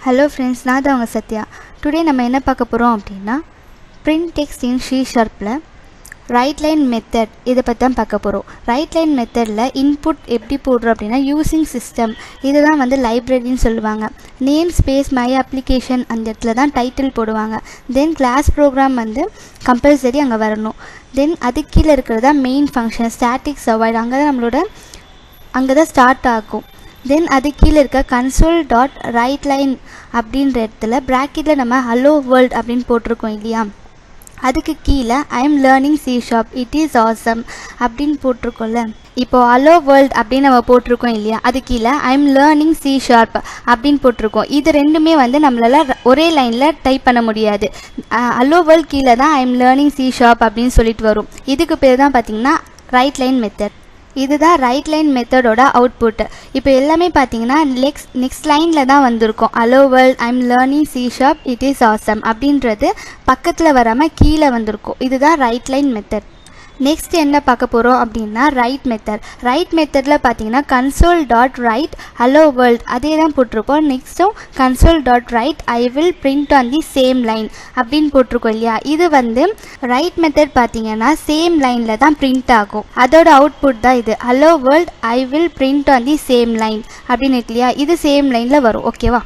Hello friends, நான் தான் உங்கள் சத்யா. டுடே நம்ம என்ன பார்க்க போகிறோம் அப்படின்னா பிரிண்ட் டெக்ஸ்ட் இன் C# ரைட் லைன் மெத்தட் இதை பற்றி தான் பார்க்க போகிறோம். ரைட் லைன் மெத்தடில் இன்புட் எப்படி போடுறோம் அப்படின்னா யூஸிங் சிஸ்டம், இதை தான் வந்து லைப்ரரின்னு சொல்லுவாங்க. நேம் ஸ்பேஸ் மை அப்ளிகேஷன் அந்த இடத்துல தான் டைட்டில் போடுவாங்க. தென் கிளாஸ் ப்ரோக்ராம் வந்து கம்பல்சரி அங்கே வரணும். தென் அது கீழே இருக்கிறது தான் மெயின் ஃபங்க்ஷன் ஸ்டாட்டிக் அவாய்ட், அங்கே தான் ஸ்டார்ட் ஆகும். தென் அது கீழே இருக்க console.writeLine அப்படின்ற இடத்துல ப்ராக்கெட்டில் நம்ம ஹலோ வேர்ல்ட் அப்படின்னு போட்டிருக்கோம் இல்லையா, அதுக்கு கீழே I am learning C# it is awesome அப்படின்னு போட்டிருக்கோம்ல. இப்போது ஹலோ வேர்ல்ட் அப்படின்னு நம்ம போட்டிருக்கோம் இல்லையா, அது கீழே ஐ எம் லேர்னிங் C# அப்படின்னு போட்டிருக்கோம். இது ரெண்டுமே வந்து நம்மளால் ஒரே லைனில் டைப் பண்ண முடியாது. ஹலோ வேர்ல்ட் கீழே தான் ஐ எம் லேர்னிங் C# அப்படின்னு சொல்லிட்டு வரும். இதுக்கு பேர் தான் பார்த்திங்கன்னா ரைட் லைன் மெத்தட். இதுதான் ரைட் லைன் மெத்தடோட அவுட்புட்டு. இப்போ எல்லாமே பார்த்தீங்கன்னா நெக்ஸ்ட் லைனில் தான் வந்திருக்கும். Hello world I am learning C# it is awesome அப்படின்றது பக்கத்தில் வராமல் கீழே வந்திருக்கும். இதுதான் ரைட் லைன் மெத்தட். நெக்ஸ்ட் என்ன பார்க்க போகிறோம் அப்படின்னா ரைட் மெத்தட். ரைட் மெத்தடில் பார்த்தீங்கன்னா console.write ஹலோ வேர்ல்ட் அதே தான் போட்டிருப்போம். நெக்ஸ்ட்டும் console.write I will print on the same line அப்படின்னு போட்டிருக்கோம் இல்லையா. இது வந்து ரைட் மெத்தட் பார்த்தீங்கன்னா சேம் லைனில் தான் பிரிண்ட் ஆகும். அதோட அவுட்புட் தான் இது. Hello world I will print on the same line அப்படின்னு இருக்கு இல்லையா, இது சேம் லைனில் வரும். ஓகேவா?